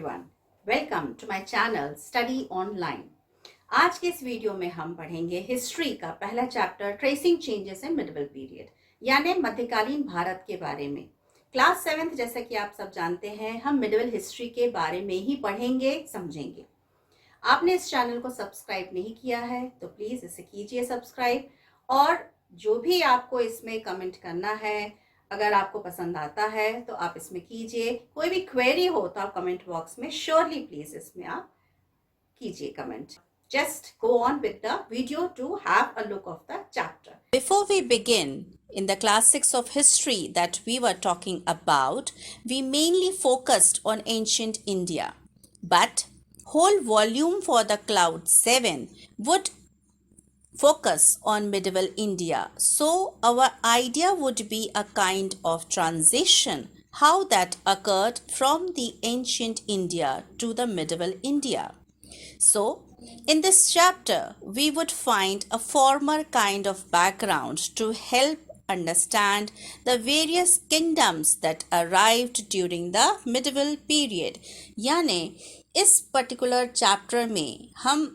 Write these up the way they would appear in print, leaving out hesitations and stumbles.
everyone. Welcome to my channel Study Online. आज के इस वीडियो में हम पढ़ेंगे हिस्ट्री का पहला chapter tracing changes in medieval period यानी मध्यकालीन भारत के बारे में। क्लास 7th जैसा कि आप सब जानते हैं हम मिडिवल हिस्ट्री के बारे में ही पढ़ेंगे समझेंगे। आपने इस चैनल को सब्सक्राइब नहीं किया है तो प्लीज़ इसे कीजिए सब्सक्राइब, और जो भी आपको इसमें कमेंट करना है अगर आपको पसंद आता है तो आप इसमें कीजिए। कोई भी क्वेरी हो तो आप कमेंट बॉक्स में श्योरली प्लीज इसमें आप कीजिए comment. Just go on with the video to have a look of the chapter. Before we begin, in the class 6 of history that we were talking about, we mainly focused on ancient India. But whole volume for the cloud 7 would focus on medieval India. So our idea would be a kind of transition, how that occurred from the ancient India to the medieval India. So in this chapter, we would find a former kind of background to help understand the various kingdoms that arrived during the medieval period. यानी इस particular chapter में हम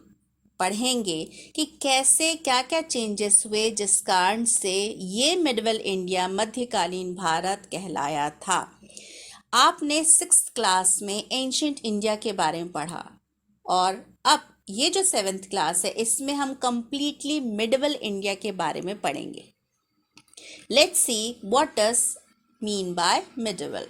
पढ़ेंगे कि कैसे क्या क्या changes हुए जिस कारण से ये मिडिवल इंडिया मध्यकालीन भारत कहलाया था। आपने 6th क्लास में एंशिएंट इंडिया के बारे में पढ़ा और अब ये जो 7th क्लास है इसमें हम कंप्लीटली मिडिवल इंडिया के बारे में पढ़ेंगे। Let's see what does mean by medieval.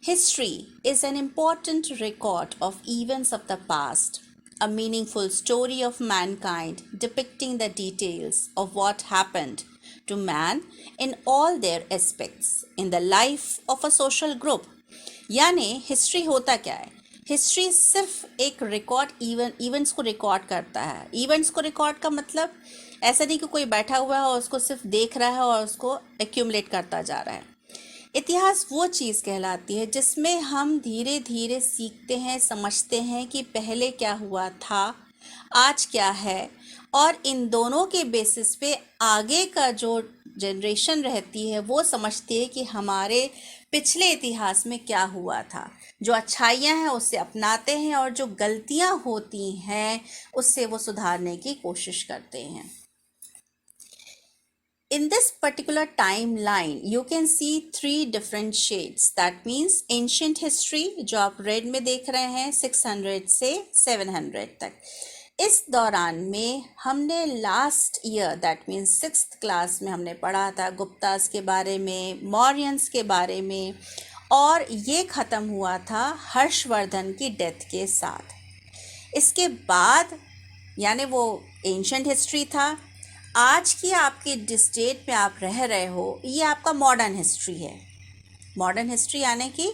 History is an important record of events of the past, a meaningful story of mankind depicting the details of what happened to man in all their aspects in the life of a social group. यानी history होता क्या है? History सिर्फ एक record events को record करता है। Events को रिकॉर्ड का मतलब ऐसा नहीं कि कोई बैठा हुआ है और उसको सिर्फ देख रहा है और उसको एक्यूमुलेट करता जा रहा है। इतिहास वो चीज़ कहलाती है जिसमें हम धीरे धीरे सीखते हैं, समझते हैं कि पहले क्या हुआ था, आज क्या है, और इन दोनों के बेसिस पे आगे का जो जनरेशन रहती है वो समझती है कि हमारे पिछले इतिहास में क्या हुआ था। जो अच्छाइयाँ हैं उससे अपनाते हैं और जो गलतियाँ होती हैं उससे वो सुधारने की कोशिश करते हैं। In this particular timeline, you can see 3 different shades. That means ancient history, जो आप रेड में देख रहे हैं 600 से 700 तक। इस दौरान में हमने last year that means 6th class में हमने पढ़ा था गुप्तास के बारे में, मौर्यंस के बारे में, और ये ख़त्म हुआ था हर्षवर्धन की डेथ के साथ। इसके बाद यानी वो एंशंट हिस्ट्री था। आज की आपकी जिस डेट में आप रह रहे हो ये आपका मॉडर्न हिस्ट्री है। मॉडर्न हिस्ट्री यानी कि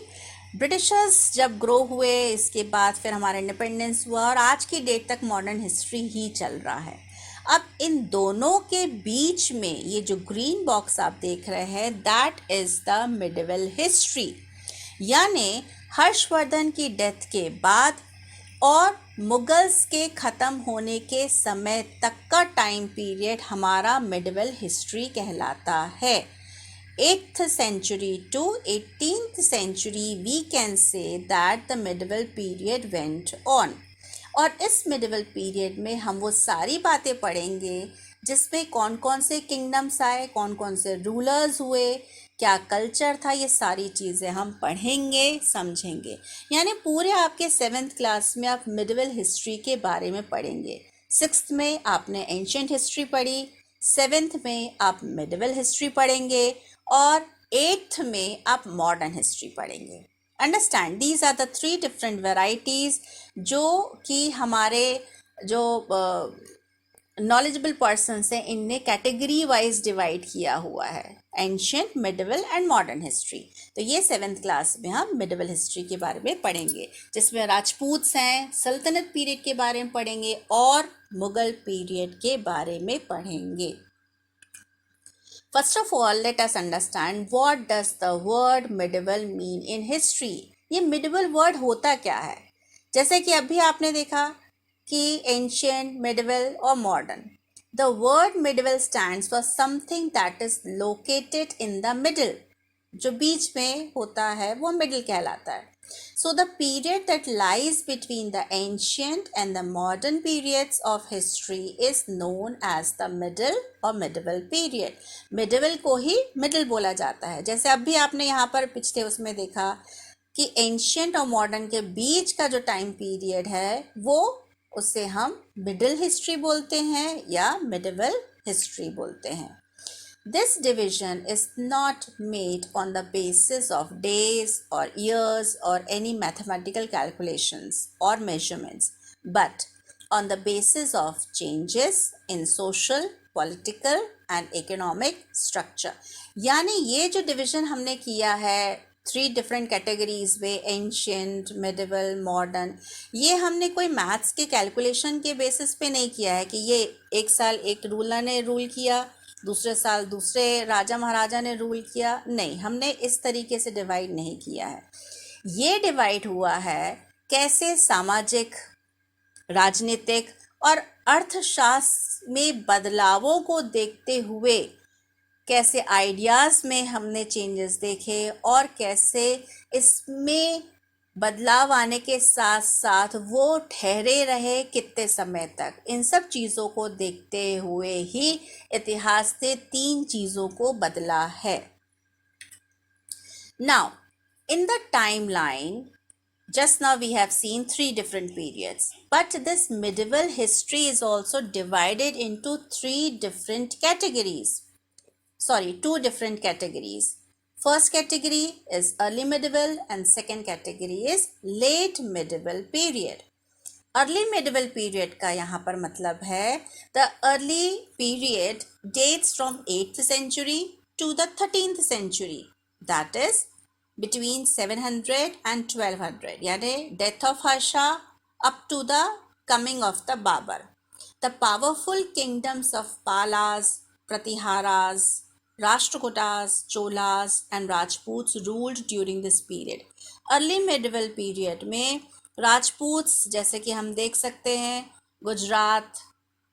ब्रिटिशर्स जब ग्रो हुए इसके बाद फिर हमारा इंडिपेंडेंस हुआ और आज की डेट तक मॉडर्न हिस्ट्री ही चल रहा है। अब इन दोनों के बीच में ये जो ग्रीन बॉक्स आप देख रहे हैं that is the medieval history, यानी हर्षवर्धन की डेथ के बाद और मुगल्स के ख़त्म होने के समय तक का टाइम पीरियड हमारा मिडिवल हिस्ट्री कहलाता है। 8th century to 18th century we can say that the medieval period went on। और इस मिडिवल पीरियड में हम वो सारी बातें पढ़ेंगे जिसमें कौन कौन से किंगडम्स आए, कौन कौन से रूलर्स हुए, क्या कल्चर था, ये सारी चीज़ें हम पढ़ेंगे समझेंगे। यानी पूरे आपके 7th क्लास में आप मिडिवल हिस्ट्री के बारे में पढ़ेंगे। 6th में आपने एंशिएंट हिस्ट्री पढ़ी, 7th में आप मिडिवल हिस्ट्री पढ़ेंगे और 8th में आप मॉडर्न हिस्ट्री पढ़ेंगे। Understand, these are the 3 different varieties जो कि हमारे जो नॉलेजेबल पर्सन्स हैं इनने कैटेगरी वाइज डिवाइड किया हुआ है, ancient, medieval and modern history. तो ये 7th क्लास में हम मिडिवल हिस्ट्री के बारे में पढ़ेंगे जिसमें राजपूत्स हैं, सल्तनत पीरियड के बारे में पढ़ेंगे और मुगल पीरियड के बारे में पढ़ेंगे। First of all let us understand what does the word medieval mean in history. ये मिडिवल वर्ड होता क्या है? जैसे कि अभी आपने देखा कि एंशिएंट, मिडिवल और modern. The word medieval stands for something that is located in the middle. जो बीच में होता है वो मिडिल कहलाता है। So the period that lies between the ancient and the modern periods of history is known as the middle or medieval period. Medieval को ही middle बोला जाता है. जैसे अब भी आपने यहाँ पर पिछले उसमें देखा कि एंशियंट और मॉडर्न के बीच का जो टाइम पीरियड है वो उसे हम मिडिल हिस्ट्री बोलते हैं या मिडिवल हिस्ट्री बोलते हैं. This division is not made on the basis of days or years or any mathematical calculations or measurements, but on the basis of changes in social, political and economic structure. यानी ये जो division हमने किया है 3 different categories में, ancient, medieval, modern, ये हमने कोई मैथ्स के कैलकुलेशन के बेसिस पे नहीं किया है कि ये एक साल एक रूलर ने रूल किया, दूसरे साल दूसरे राजा महाराजा ने रूल किया. नहीं, हमने इस तरीके से डिवाइड नहीं किया है. ये डिवाइड हुआ है कैसे सामाजिक, राजनीतिक और अर्थशास्त्र में बदलावों को देखते हुए कैसे आइडियाज़ में हमने चेंजेस देखे और कैसे इसमें बदलाव आने के साथ साथ वो ठहरे रहे कितने समय तक. इन सब चीज़ों को देखते हुए ही इतिहास ने 3 चीज़ों को बदला है. Now, in the timeline, just now we have seen 3 different periods, but this medieval history is also divided into 3 different categories. Sorry, 2 different categories. First category is early medieval and second category is late medieval period. Early medieval period का यहाँ पर मतलब है the early period dates from 8th century to the 13th century, that is between 700 and 1200, यानी death of Harsha up to the coming of the Babur. The powerful kingdoms of Palas, Pratiharas, Rashtrakutas, Cholas and Rajputs ruled during this period. Early medieval period में राजपूत्स जैसे कि हम देख सकते हैं Gujarat,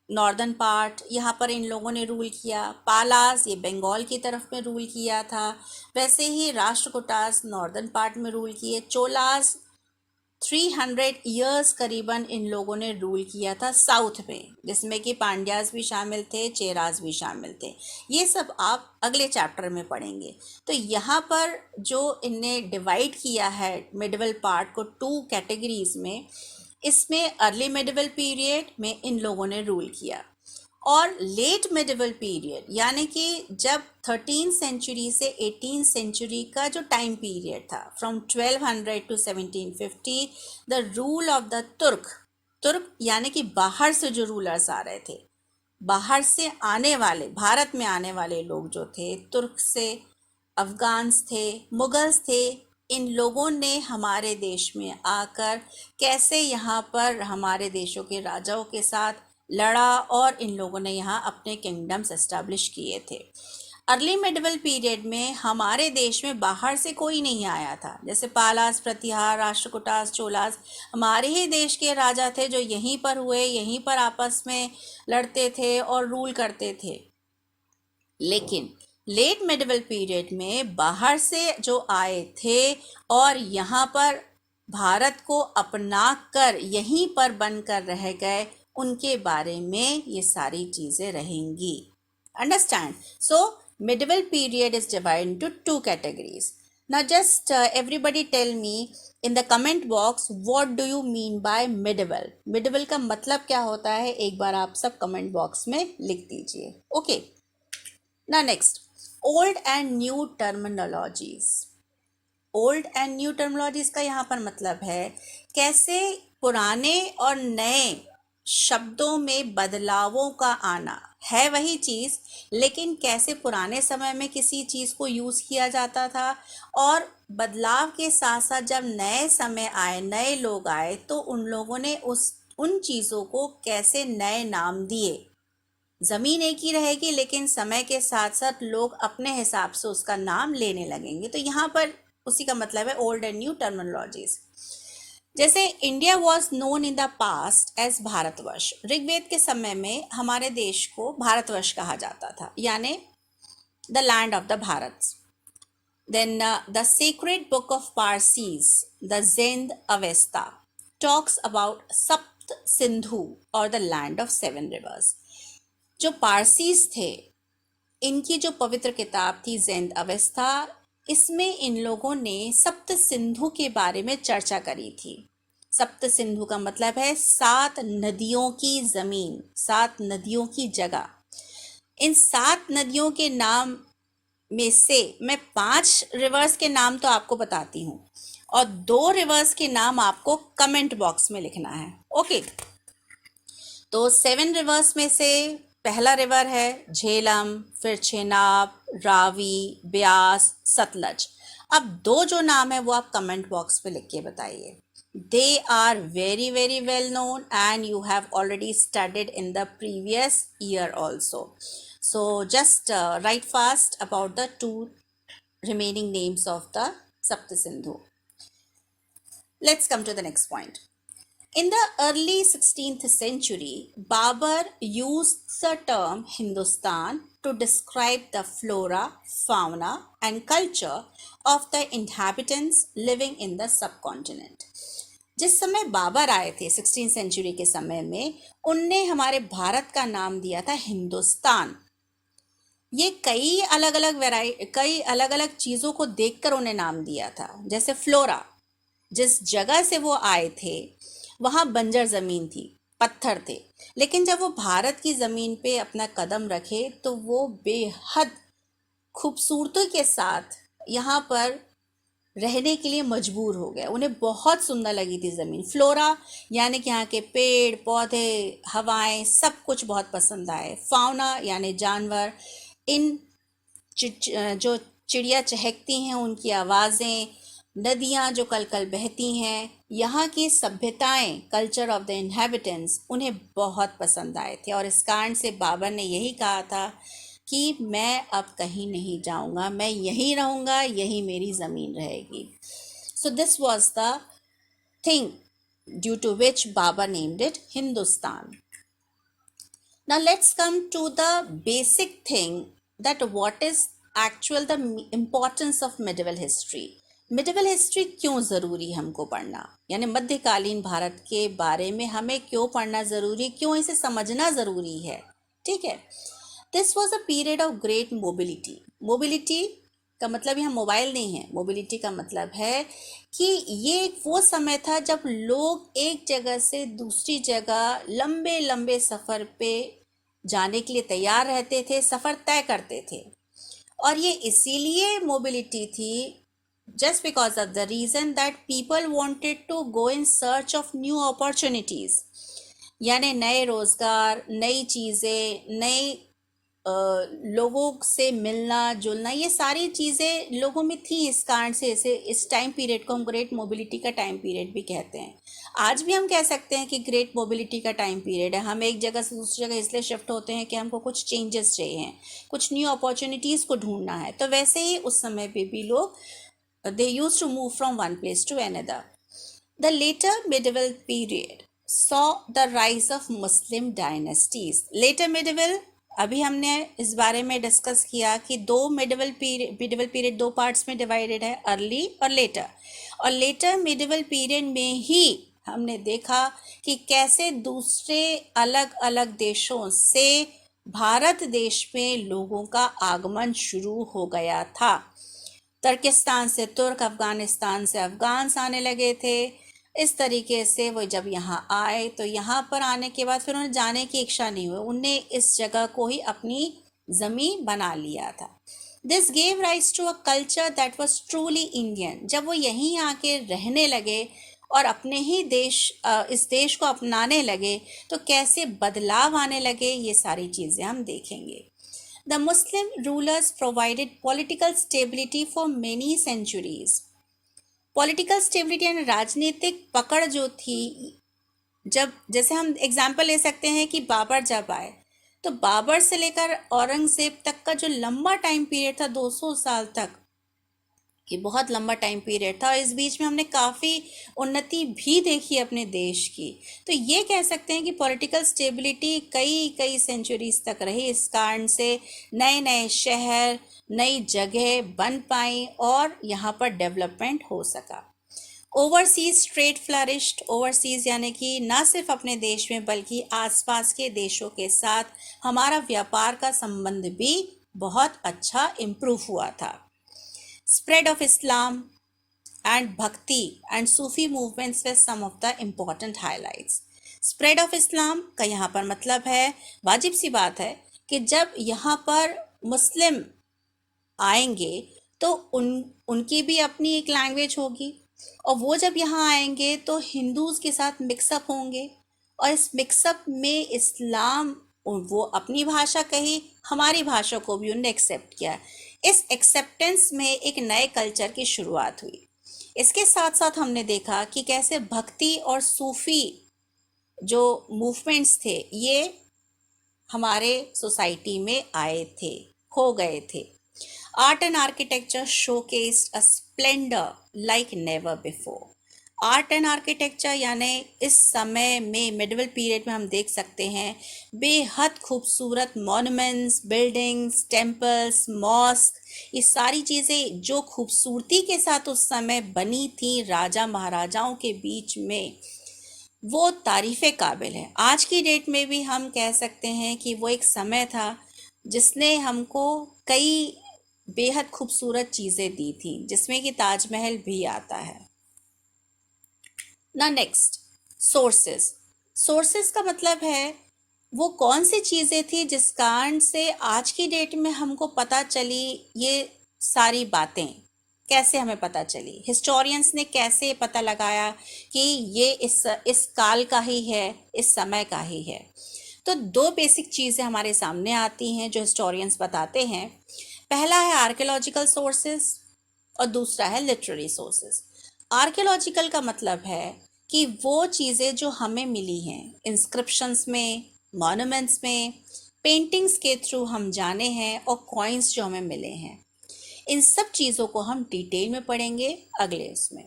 northern part, यहाँ पर इन लोगों ने रूल किया. पालास ये बंगाल की तरफ में रूल किया था. वैसे ही राष्ट्रकूटास नॉर्दर्न पार्ट में रूल किए. चोलास 300 ईयर्स करीबन इन लोगों ने रूल किया था साउथ में, जिसमें कि पांड्यास भी शामिल थे, चेरास भी शामिल थे. ये सब आप अगले चैप्टर में पढ़ेंगे. तो यहाँ पर जो इनने डिवाइड किया है मिडिवल पार्ट को 2 कैटेगरीज में, इसमें अर्ली मिडिवल पीरियड में इन लोगों ने रूल किया और लेट मिडिवल पीरियड यानी कि जब 13th सेंचुरी से 18th सेंचुरी का जो टाइम पीरियड था from 1200 to 1750, the rule of the Turk यानी कि बाहर से जो रूलर्स आ रहे थे, बाहर से आने वाले, भारत में आने वाले लोग जो थे, तुर्क से, अफगान्स थे, मुगल्स थे, इन लोगों ने हमारे देश में आकर कैसे यहाँ पर हमारे देशों के राजाओं के साथ लड़ा और इन लोगों ने यहाँ अपने किंगडम्स एस्टैब्लिश किए थे. अर्ली मिडिवल पीरियड में हमारे देश में बाहर से कोई नहीं आया था. जैसे पालास, प्रतिहार, राष्ट्रकूटास, चोलास हमारे ही देश के राजा थे जो यहीं पर हुए, यहीं पर आपस में लड़ते थे और रूल करते थे. लेकिन लेट मिडिवल पीरियड में बाहर से जो आए थे और यहाँ पर भारत को अपना कर यहीं पर बनकर रह गए, उनके बारे में ये सारी चीज़ें रहेंगी. Understand? So, medieval period is divided into 2 categories. Now, just everybody tell me in the comment box what do you mean by medieval? Medieval का मतलब क्या होता है, एक बार आप सब comment box में लिख दीजिए. Okay. Now next, old and new terminologies. Old and new terminologies का यहाँ पर मतलब है कैसे पुराने और नए शब्दों में बदलावों का आना है वही चीज़, लेकिन कैसे पुराने समय में किसी चीज़ को यूज़ किया जाता था और बदलाव के साथ साथ जब नए समय आए, नए लोग आए, तो उन लोगों ने उन चीज़ों को कैसे नए नाम दिए. ज़मीन एक ही रहेगी लेकिन समय के साथ साथ लोग अपने हिसाब से उसका नाम लेने लगेंगे. तो यहाँ पर उसी का मतलब है ओल्ड एंड न्यू टर्मिनोलॉजीज. जैसे India was known in the past as Bharatvarsha. Rigveda के समय में हमारे देश को भारतवर्ष कहा जाता था, यानी the land of the Bharat. Then the sacred book of Parsis, the Zend Avesta, talks about Sapt Sindhu or the land of seven rivers. जो पारसीज थे, इनकी जो पवित्र किताब थी ज़ेंद अवेस्ता, इसमें इन लोगों ने सप्त सिंधु के बारे में चर्चा करी थी। सप्त सिंधु का मतलब है 7 नदियों की जमीन, 7 नदियों की जगह। इन 7 नदियों के नाम में से मैं 5 रिवर्स के नाम तो आपको बताती हूँ और 2 रिवर्स के नाम आपको कमेंट बॉक्स में लिखना है। ओके, तो 7 रिवर्स में से पहला रिवर है झेलम, फिर चेनाब, रावी, ब्यास, सतलज। अब 2 जो नाम है वो आप कमेंट बॉक्स में लिख के बताइए। They are very very well known and you have already studied in the previous year also. So just write fast about the 2 remaining names of the Saptasindhu. Let's come to the next point. In the early 16th century, Babur used the term Hindustan to describe the flora, fauna and culture of the inhabitants living in the subcontinent. जिस समय बाबर आए थे 16th century के समय में, उनने हमारे भारत का नाम दिया था हिंदुस्तान। ये कई अलग अलग चीज़ों को देखकर उन्हें नाम दिया था। जैसे फ्लोरा, जिस जगह से वो आए थे वहाँ बंजर ज़मीन थी, पत्थर थे, लेकिन जब वो भारत की ज़मीन पे अपना कदम रखे तो वो बेहद खूबसूरती के साथ यहाँ पर रहने के लिए मजबूर हो गए। उन्हें बहुत सुंदर लगी थी ज़मीन। फ्लोरा यानी कि यहाँ के पेड़ पौधे, हवाएं, सब कुछ बहुत पसंद आए। फाउना यानी जानवर, इन जो चिड़िया चहकती हैं उनकी आवाज़ें, नदियाँ जो कल कल बहती हैं, यहाँ की सभ्यताएं, कल्चर ऑफ द इनहेबिटेंट्स उन्हें बहुत पसंद आए थे। और इस कारण से बाबर ने यही कहा था कि मैं अब कहीं नहीं जाऊंगा, मैं यहीं रहूंगा, यही मेरी ज़मीन रहेगी। So this was the thing due to which Babur named it Hindustan. Now let's come to the basic thing, that what is actual the importance of medieval history. Medieval history क्यों ज़रूरी हमको पढ़ना, यानी मध्यकालीन भारत के बारे में हमें क्यों पढ़ना ज़रूरी, क्यों इसे समझना ज़रूरी है। ठीक है, this was a period of great mobility. Mobility का मतलब यहाँ मोबाइल नहीं है, मोबिलिटी का मतलब है कि ये वो समय था जब लोग एक जगह से दूसरी जगह लंबे लंबे सफ़र पे जाने के लिए तैयार रहते थे, सफ़र तय करते थे। और ये इसीलिए मोबिलिटी थी just because of the reason that people wanted to go in search of new opportunities, यानी नए रोज़गार, नई चीज़ें, नए लोगों से मिलना जुलना, ये सारी चीज़ें लोगों में थी। इस कारण से इस टाइम पीरियड को हम ग्रेट मोबिलिटी का टाइम पीरियड भी कहते हैं। आज भी हम कह सकते हैं कि ग्रेट मोबिलिटी का टाइम पीरियड है। हम एक जगह से दूसरी जगह इसलिए शिफ्ट होते हैं कि हमको कुछ चेंजेस चाहिए हैं, कुछ न्यू अपॉर्चुनिटीज़ को ढूंढना है। तो वैसे ही उस समय पे भी लोग they used to move from one place to another. The later medieval period saw the rise of Muslim dynasties. Later medieval, अभी हमने इस बारे में डिस्कस किया कि medieval period 2 पार्ट्स में डिवाइडेड है, अर्ली और लेटर। और लेटर medieval period में ही हमने देखा कि कैसे दूसरे अलग अलग देशों से भारत देश में लोगों का आगमन शुरू हो गया था। तुर्किस्तान से तुर्क, अफ़गानिस्तान से अफ़गान्स आने लगे थे। इस तरीके से वो जब यहाँ आए तो यहाँ पर आने के बाद फिर उन्हें जाने की इच्छा नहीं हुई, उनने इस जगह को ही अपनी ज़मीन बना लिया था। This gave rise to a culture that was truly Indian. जब वो यहीं आके रहने लगे और अपने ही देश, इस देश को अपनाने लगे तो कैसे बदलाव आने लगे, ये सारी चीज़ें हम देखेंगे। The Muslim rulers provided political stability for many centuries. Political stability यानी राजनीतिक पकड़ जो थी, जब जैसे हम एग्जाम्पल ले सकते हैं कि बाबर जब आए तो बाबर से लेकर औरंगजेब तक का जो लंबा टाइम पीरियड था 200 साल तक, ये बहुत लंबा टाइम पीरियड था और इस बीच में हमने काफ़ी उन्नति भी देखी अपने देश की। तो ये कह सकते हैं कि पॉलिटिकल स्टेबिलिटी कई कई सेंचुरीज तक रही। इस कारण से नए नए शहर, नई जगह बन पाई और यहाँ पर डेवलपमेंट हो सका। Overseas trade flourished. ओवरसीज यानी कि ना सिर्फ अपने देश में बल्कि आसपास के देशों के साथ हमारा व्यापार का संबंध भी बहुत अच्छा इम्प्रूव हुआ था। Spread of Islam and Bhakti and Sufi movements were some of the important highlights. Spread of Islam का यहाँ पर मतलब है, वाजिब सी बात है कि जब यहाँ पर मुस्लिम आएंगे तो उनकी भी अपनी एक लैंग्वेज होगी और वो जब यहाँ आएंगे तो हिंदूज के साथ मिक्सअप होंगे और इस मिक्सअप में इस्लाम, वो अपनी भाषा कही, हमारी भाषा को भी उन्होंने एक्सेप्ट किया। इस एक्सेप्टेंस में एक नए कल्चर की शुरुआत हुई। इसके साथ साथ हमने देखा कि कैसे भक्ति और सूफी जो मूवमेंट्स थे ये हमारे सोसाइटी में आए थे, हो गए थे। Art and architecture showcased a Splendor like never before. Art and architecture यानी इस समय में मिडिवल पीरियड में हम देख सकते हैं बेहद खूबसूरत मॉन्यूमेंट्स, बिल्डिंग्स, टेम्पल्स, मॉस्क, ये सारी चीज़ें जो खूबसूरती के साथ उस समय बनी थी राजा महाराजाओं के बीच में, वो तारीफ़े काबिल है। आज की डेट में भी हम कह सकते हैं कि वो एक समय था जिसने हमको कई बेहद खूबसूरत चीज़ें दी थी, जिसमें कि ताजमहल भी आता है ना। Next, sources. सोर्सेस का मतलब है वो कौन सी चीज़ें थी जिस कारण से आज की डेट में हमको पता चली, ये सारी बातें कैसे हमें पता चली, हिस्टोरियंस ने कैसे पता लगाया कि ये इस काल का ही है, इस समय का ही है। तो दो बेसिक चीज़ें हमारे सामने आती हैं जो हिस्टोरियंस बताते हैं। पहला है आर्कियोलॉजिकल सोर्सेस और दूसरा है लिटरेरी सोर्सेस। आर्कियोलॉजिकल का मतलब है कि वो चीज़ें जो हमें मिली हैं इंस्क्रिप्शंस में, मॉन्यूमेंट्स में, पेंटिंग्स के थ्रू हम जाने हैं और कॉइन्स जो हमें मिले हैं, इन सब चीज़ों को हम डिटेल में पढ़ेंगे अगले उसमें।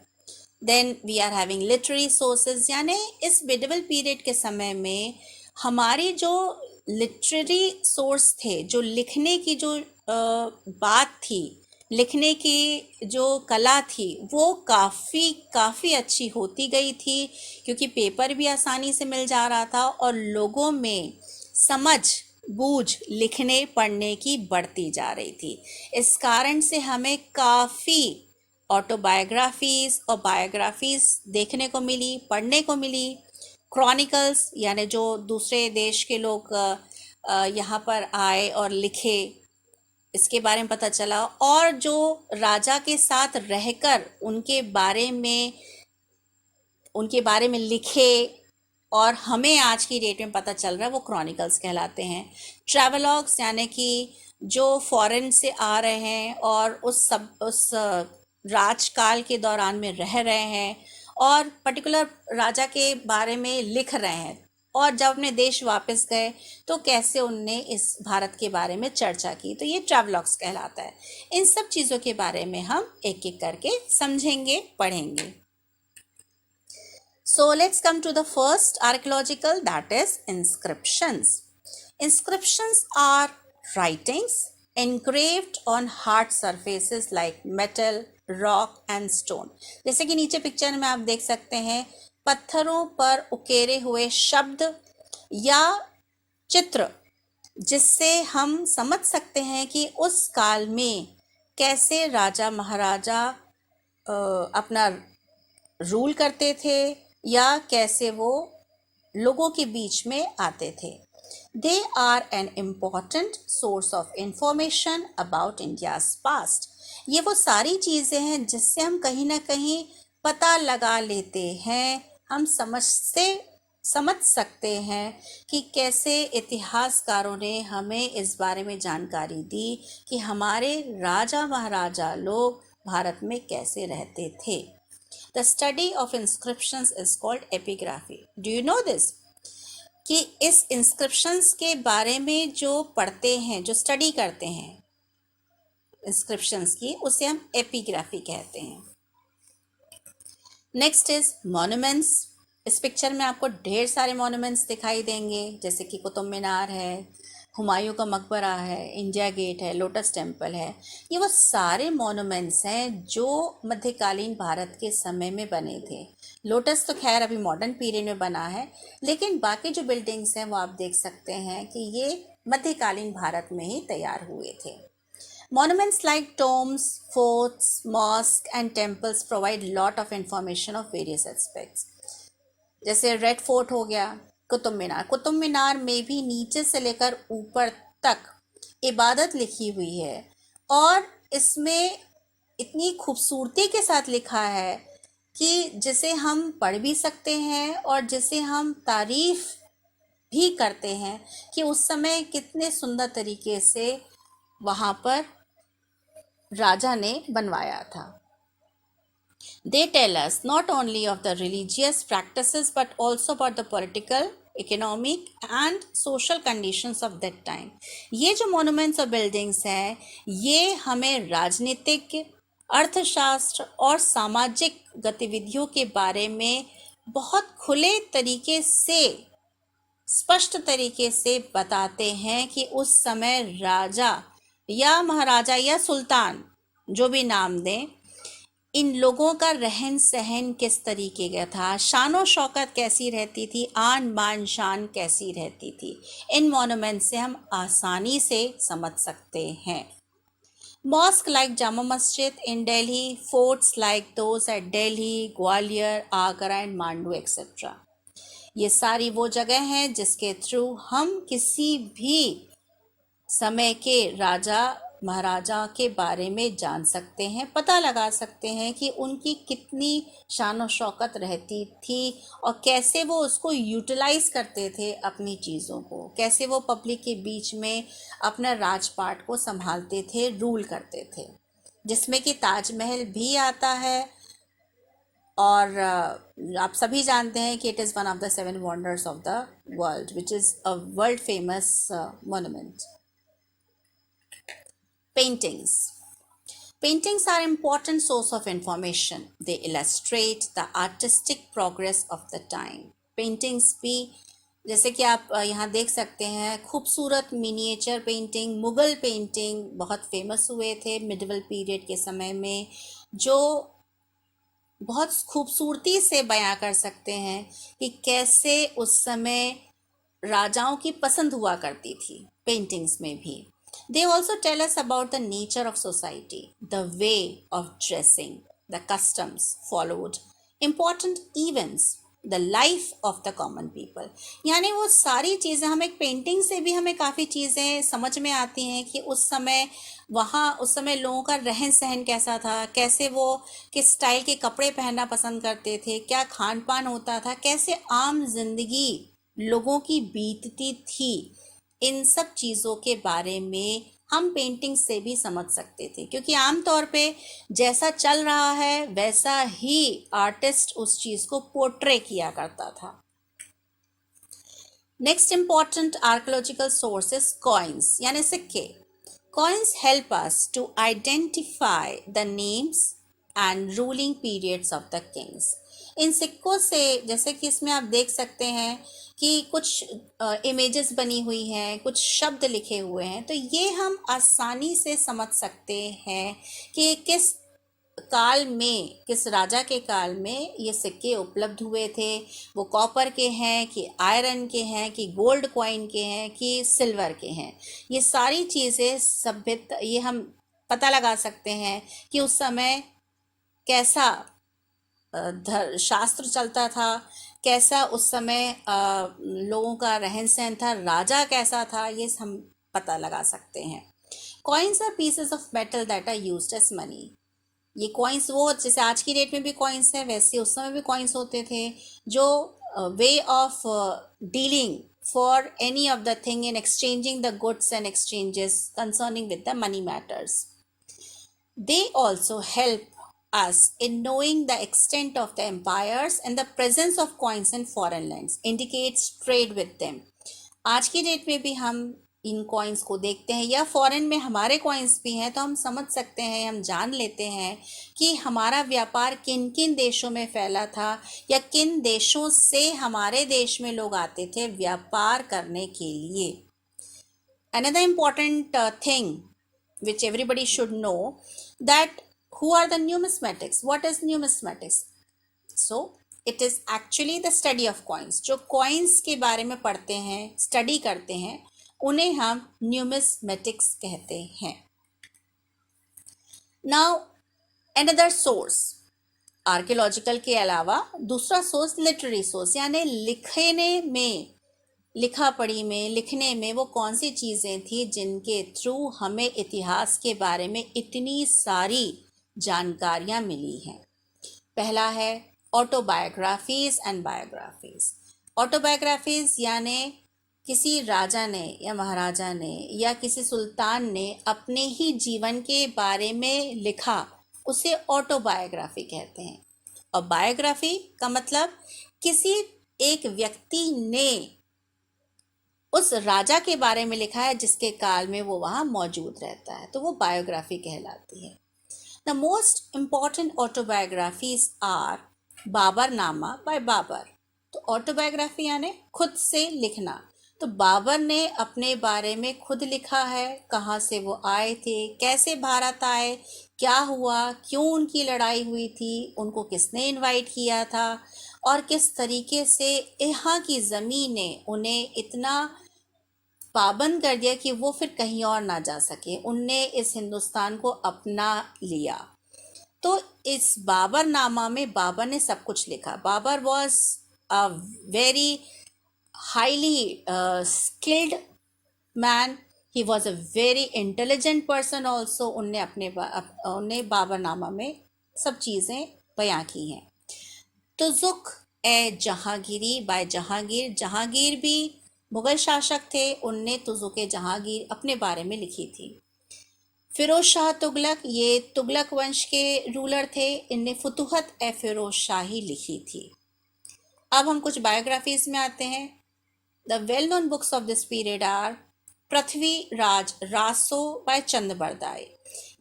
Then we are having literary sources, यानी इस मिडिवल पीरियड के समय में हमारी जो लिटरेरी सोर्स थे, जो लिखने की जो बात थी, लिखने की जो कला थी, वो काफ़ी अच्छी होती गई थी क्योंकि पेपर भी आसानी से मिल जा रहा था और लोगों में समझ बूझ लिखने पढ़ने की बढ़ती जा रही थी। इस कारण से हमें काफ़ी ऑटोबायोग्राफीज़ और बायोग्राफीज़ देखने को मिली, पढ़ने को मिली। क्रॉनिकल्स यानी जो दूसरे देश के लोग यहाँ पर आए और लिखे, इसके बारे में पता चला। और जो राजा के साथ रहकर उनके बारे में लिखे और हमें आज की डेट में पता चल रहा है, वो क्रॉनिकल्स कहलाते हैं। ट्रैवलॉग्स यानी कि जो फॉरेन से आ रहे हैं और उस राजकाल के दौरान में रह रहे हैं और पर्टिकुलर राजा के बारे में लिख रहे हैं और जब अपने देश वापस गए तो कैसे उनने इस भारत के बारे में चर्चा की, तो ये ट्रैवलॉग्स कहलाता है। इन सब चीज़ों के बारे में हम एक एक करके समझेंगे, पढ़ेंगे। So let's come to the first archaeological, that is inscriptions. Inscriptions are writings engraved on hard surfaces like metal, rock and stone. जैसे कि नीचे पिक्चर में आप देख सकते हैं पत्थरों पर उकेरे हुए शब्द या चित्र, जिससे हम समझ सकते हैं कि उस काल में कैसे राजा महाराजा अपना रूल करते थे या कैसे वो लोगों के बीच में आते थे। They are an important source of information about India's past. ये वो सारी चीज़ें हैं जिससे हम कहीं ना कहीं पता लगा लेते हैं, हम समझ सकते हैं कि कैसे इतिहासकारों ने हमें इस बारे में जानकारी दी कि हमारे राजा महाराजा लोग भारत में कैसे रहते थे। The study of inscriptions is called epigraphy. Do you know this? कि इस inscriptions के बारे में जो पढ़ते हैं, जो स्टडी करते हैं, इंस्क्रिप्शंस की, उसे हम एपिग्राफी कहते हैं। Next is monuments. इस पिक्चर में आपको ढेर सारे मॉन्यूमेंट्स दिखाई देंगे, जैसे कि कुतुब मीनार है, हुमायूं का मकबरा है, इंडिया गेट है, लोटस टेम्पल है। ये वो सारे मॉन्यूमेंट्स हैं जो मध्यकालीन भारत के समय में बने थे। लोटस तो खैर अभी मॉडर्न पीरियड में बना है, लेकिन बाकी जो बिल्डिंग्स हैं वो आप देख सकते हैं कि ये मध्यकालीन भारत में ही तैयार हुए थे। Monuments like tombs, forts, mosques and temples provide lot of information of various aspects. जैसे रेड फोर्ट हो गया, कुतुब मीनार में भी नीचे से लेकर ऊपर तक इबादत लिखी हुई है, और इसमें इतनी खूबसूरती के साथ लिखा है कि जिसे हम पढ़ भी सकते हैं और जिसे हम तारीफ भी करते हैं कि उस समय कितने सुंदर तरीके से वहाँ पर राजा ने बनवाया था। They tell us not only of the religious practices but also about the political, economic and social conditions of that time. ये जो monuments और buildings हैं, ये हमें राजनीतिक, अर्थशास्त्र और सामाजिक गतिविधियों के बारे में बहुत खुले तरीके से, स्पष्ट तरीके से बताते हैं कि उस समय राजा या महाराजा या सुल्तान, जो भी नाम दें, इन लोगों का रहन सहन किस तरीके का था, शानो शौकत कैसी रहती थी, आन बान शान कैसी रहती थी। इन मॉन्यूमेंट से हम आसानी से समझ सकते हैं। Mask like Jama Masjid in Delhi, forts like those at Delhi, Gwalior, Agra and Mandu etcetera. ये सारी वो जगह हैं जिसके थ्रू हम किसी भी समय के राजा महाराजा के बारे में जान सकते हैं, पता लगा सकते हैं कि उनकी कितनी शान और शौकत रहती थी और कैसे वो उसको यूटिलाइज करते थे अपनी चीज़ों को, कैसे वो पब्लिक के बीच में अपना राजपाट को संभालते थे, रूल करते थे, जिसमें कि ताजमहल भी आता है। और आप सभी जानते हैं कि it is one of the 7 wonders of the world, which is a world famous monument. Paintings. Paintings are important source of information. They illustrate the artistic progress of the time. Paintings भी, जैसे कि आप यहाँ देख सकते हैं, खूबसूरत miniature painting, Mughal painting बहुत फेमस हुए थे मिडिवल पीरियड के समय में, जो बहुत खूबसूरती से बयां कर सकते हैं कि कैसे उस समय राजाओं की पसंद हुआ करती थी पेंटिंग्स में भी। They also tell us about the nature of society, the way of dressing, the customs followed, important events, the life of the common people. यानी वो सारी चीज़ें, हम एक पेंटिंग से भी हमें काफ़ी चीज़ें समझ में आती हैं कि उस समय उस समय लोगों का रहन सहन कैसा था, कैसे वो किस स्टाइल के कपड़े पहनना पसंद करते थे, क्या खान पान होता था, कैसे आम जिंदगी लोगों की बीतती थी। इन सब चीज़ों के बारे में हम पेंटिंग से भी समझ सकते थे, क्योंकि आमतौर पे जैसा चल रहा है वैसा ही आर्टिस्ट उस चीज़ को पोर्ट्रे किया करता था। Next important archaeological source is coins, यानी सिक्के। Coins help us to identify the names and ruling periods of the kings. इन सिक्कों से, जैसे कि इसमें आप देख सकते हैं कि कुछ इमेजेस बनी हुई हैं, कुछ शब्द लिखे हुए हैं, तो ये हम आसानी से समझ सकते हैं कि किस काल में, किस राजा के काल में ये सिक्के उपलब्ध हुए थे। वो कॉपर के हैं कि आयरन के हैं कि गोल्ड कॉइन के हैं कि सिल्वर के हैं। ये सारी चीज़ें सभ्यता, ये हम पता लगा सकते हैं कि उस समय कैसा शास्त्र चलता था, कैसा उस समय लोगों का रहन सहन था, राजा कैसा था, ये हम पता लगा सकते हैं। Coins are pieces of metal that are used as money. ये कॉइन्स, वो जैसे आज की डेट में भी कॉइन्स है, वैसे उस समय भी कॉइन्स होते थे, जो way of dealing for any of the thing in exchanging the goods and exchanges concerning with the money matters. They also help us in knowing the extent of the empires, and the presence of coins in foreign lands indicates trade with them. आज की date में भी हम इन coins को देखते हैं या foreign में हमारे कॉइन्स भी हैं, तो हम समझ सकते हैं, हम जान लेते हैं कि हमारा व्यापार किन किन देशों में फैला था या किन देशों से हमारे देश में लोग आते थे व्यापार करने के लिए. Another important thing which everybody should know, that who are the numismatics? What is numismatics? So it is actually the study of coins. जो coins के बारे में पढ़ते हैं, study करते हैं, उन्हें हम numismatics कहते हैं. Now another source, आर्कियोलॉजिकल के अलावा दूसरा सोर्स लिटरेरी सोर्स, यानी लिखने में, लिखा पढ़ी में, लिखने में वो कौन सी चीज़ें थी जिनके थ्रू हमें इतिहास के बारे में इतनी सारी जानकारियाँ मिली हैं. पहला है ऑटोबायोग्राफीज़ एंड बायोग्राफीज़. ऑटोबायोग्राफीज़ यानी किसी राजा ने या महाराजा ने या किसी सुल्तान ने अपने ही जीवन के बारे में लिखा, उसे ऑटोबायोग्राफी कहते हैं. और बायोग्राफी का मतलब किसी एक व्यक्ति ने उस राजा के बारे में लिखा है जिसके काल में वो वहाँ मौजूद रहता है, तो वो बायोग्राफी कहलाती है. The most important autobiographies are Baburnama by Babur. तो ऑटोबायोग्राफी यानी खुद से लिखना. तो बाबर ने अपने बारे में खुद लिखा है, कहाँ से वो आए थे, कैसे भारत आए, क्या हुआ, क्यों उनकी लड़ाई हुई थी, उनको किसने इनवाइट किया था और किस तरीके से यहाँ की ज़मीन ने उन्हें इतना पाबंद कर दिया कि वो फिर कहीं और ना जा सके, उनने इस हिंदुस्तान को अपना लिया. तो इस बाबरनामा में बाबर ने सब कुछ लिखा. Babur was a very highly skilled man, he was a very intelligent person also. उनने बाबरनामा में सब चीज़ें बयां की हैं. तुजुक ए जहांगीरी बाय जहांगीर. जहांगीर भी मुगल शासक थे, उनने तुजुक ए जहांगीर अपने बारे में लिखी थी. फिरोज शाह तुगलक, ये तुगलक वंश के रूलर थे, इनने फुतुहत ए फिरोज शाही लिखी थी. अब हम कुछ बायोग्राफीज में आते हैं. The well known books of this period are Prithviraj Raso by Chandbardai.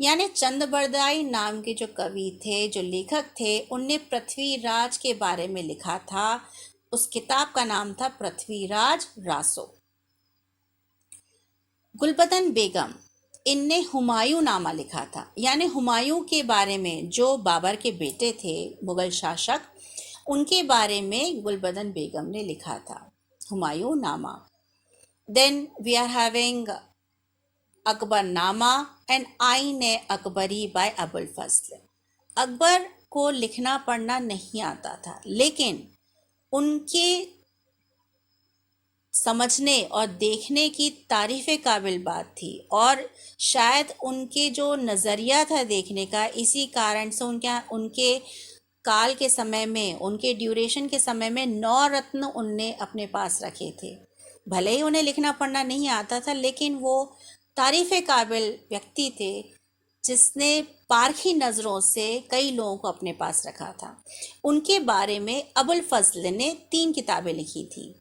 यानी चंद्रबरदाई नाम के जो कवि थे, जो लेखक थे, उनने पृथ्वीराज के बारे में लिखा था. उस किताब का नाम था पृथ्वीराज रासो. गुलबदन बेगम, इनने हुमायूं नामा लिखा था. यानी हुमायूं के बारे में, जो बाबर के बेटे थे मुगल शासक, उनके बारे में गुलबदन बेगम ने लिखा था, Humayun nama. Then we are having Akbarnama and Ain e Akbari by Abul Fazl. Akbar को लिखना पढ़ना नहीं आता था, लेकिन उनके समझने और देखने की तारीफ़ काबिल बात थी, और शायद उनके जो नज़रिया था देखने का, इसी कारण से उनके काल के समय में, उनके ड्यूरेशन के समय में 9 रत्न उनने अपने पास रखे थे. भले ही उन्हें लिखना पढ़ना नहीं आता था, लेकिन वो तारीफ़ काबिल व्यक्ति थे जिसने पारखी नज़रों से कई लोगों को अपने पास रखा था. उनके बारे में अबुल फजल ने 3 किताबें लिखी थी.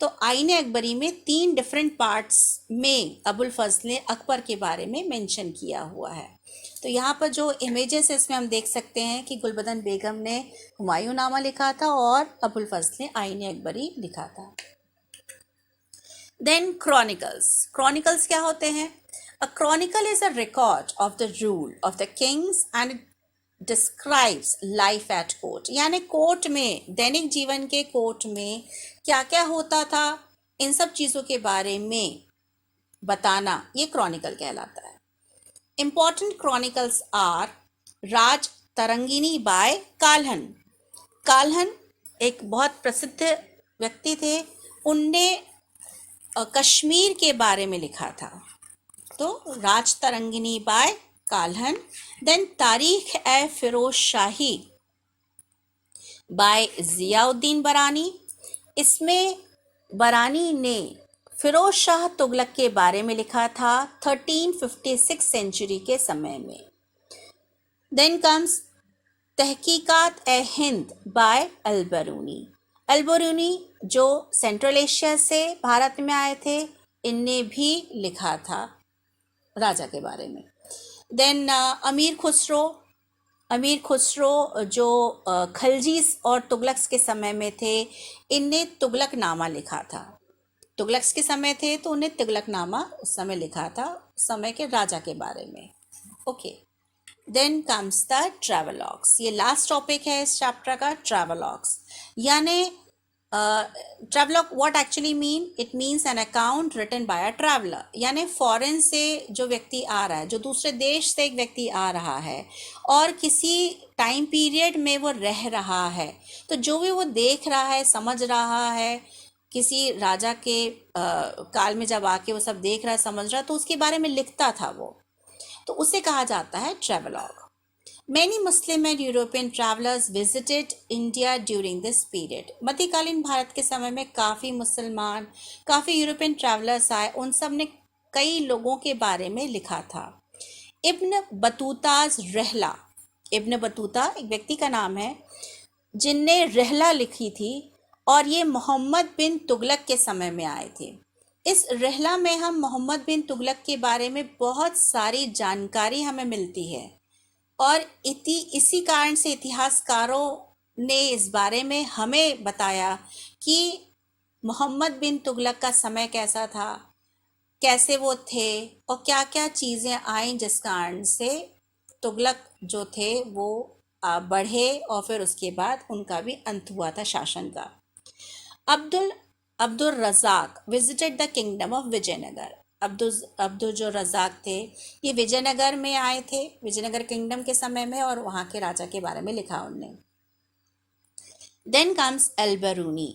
तो आईन अकबरी में 3 डिफरेंट पार्ट्स में अबुल फजल ने अकबर के बारे में मेंशन किया हुआ है. तो यहाँ पर जो इमेजेस है इसमें हम देख सकते हैं कि गुलबदन बेगम ने हुमायूं नामा लिखा था और अबुल फजल ने आईन अकबरी लिखा था. Then chronicles. क्रॉनिकल्स क्या होते हैं? A chronicle is a record of the rule of the kings and describes life at court. यानी कोर्ट में, दैनिक जीवन के कोर्ट में क्या क्या होता था, इन सब चीज़ों के बारे में बताना, ये क्रॉनिकल कहलाता है. Important chronicles are Rajatarangini by Kalhana. Kalhana एक बहुत प्रसिद्ध व्यक्ति थे, उनने कश्मीर के बारे में लिखा था. तो राज तरंगिनी बाय काल्हन. देन तारीख ए फिरोज शाही बाय जियाउद्दीन बरानी. इसमें बरानी ने फिरोज शाह तुगलक के बारे में लिखा था 1356 सेंचुरी के समय में. देन कम्स तहकीकात ए हिंद बाय अलबरूनी. अलबरूनी जो सेंट्रल एशिया से भारत में आए थे, इनने भी लिखा था राजा के बारे में। देन अमीर खुसरो जो खलजीस और तुगलक्स के समय में थे, इनने तुगलकनामा लिखा था। तुगलक्स के समय थे तो उन्हें तुगलकनामा उस समय लिखा था, समय के राजा के बारे में। Okay, then comes the travelogues. ये लास्ट टॉपिक है इस चैप्टर का, ट्रैवलॉग्स। यानी travelogue what actually mean, it means an account written by a traveller. यानी फॉरेन से जो व्यक्ति आ रहा है, जो दूसरे देश से एक व्यक्ति आ रहा है और किसी टाइम पीरियड में वो रह रहा है, तो जो भी वो देख रहा है, समझ रहा है, किसी राजा के काल में जब आके वो सब देख रहा है, समझ रहा है, तो उसके बारे में लिखता था वो, तो उसे कहा जाता है travelogue. Many Muslim and European travelers visited India during this period. मध्यकालीन भारत के समय में काफ़ी मुसलमान, काफ़ी यूरोपियन ट्रैवलर्स आए, उन सब ने कई लोगों के बारे में लिखा था। इब्न बतूताज रहला, इब्न बतूता एक व्यक्ति का नाम है जिनने रहला लिखी थी, और ये मोहम्मद बिन तुगलक के समय में आए थे। इस रहला में हम मोहम्मद बिन तुगलक के बारे में बहुत सारी जानकारी हमें मिलती है, और इसी कारण से इतिहासकारों ने इस बारे में हमें बताया कि मोहम्मद बिन तुगलक का समय कैसा था, कैसे वो थे, और क्या क्या चीज़ें आई जिस कारण से तुगलक जो थे वो बढ़े, और फिर उसके बाद उनका भी अंत हुआ था शासन का। Abdul Razzaq visited the kingdom of Vijayanagara. Abdul जो रज़ाक थे, ये विजयनगर में आए थे, विजयनगर किंगडम के समय में, और वहाँ के राजा के बारे में लिखा उनने। Then comes Al Biruni,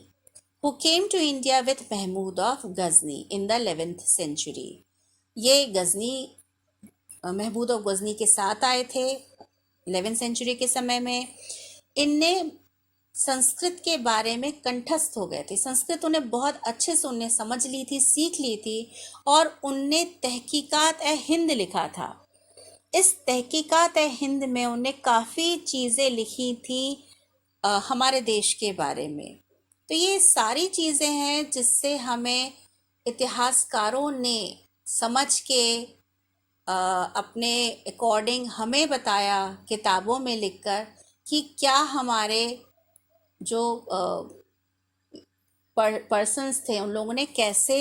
who came to India with Mahmud of Ghazni in the 11th century. ये गजनी महमूद ऑफ गजनी के साथ आए थे 11th सेंचुरी के समय में। इनने संस्कृत के बारे में कंठस्थ हो गए थे, संस्कृत उन्हें बहुत अच्छे से उन्हें समझ ली थी, सीख ली थी, और उनने तहकीकात ए हिंद लिखा था। इस तहकीकात ए हिंद में उन्हें काफ़ी चीज़ें लिखी थी हमारे देश के बारे में। तो ये सारी चीज़ें हैं जिससे हमें इतिहासकारों ने समझ के अपने अकॉर्डिंग हमें बताया किताबों में लिखकर कि क्या हमारे जो पर्सन्स थे उन लोगों ने कैसे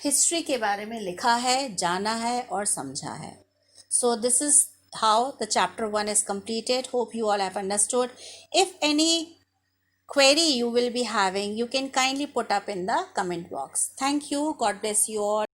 हिस्ट्री के बारे में लिखा है, जाना है और समझा है। So this is how the chapter 1 is completed. Hope you all have understood. If any query you will be having, you can kindly put up in the comment box. Thank you. God bless you all.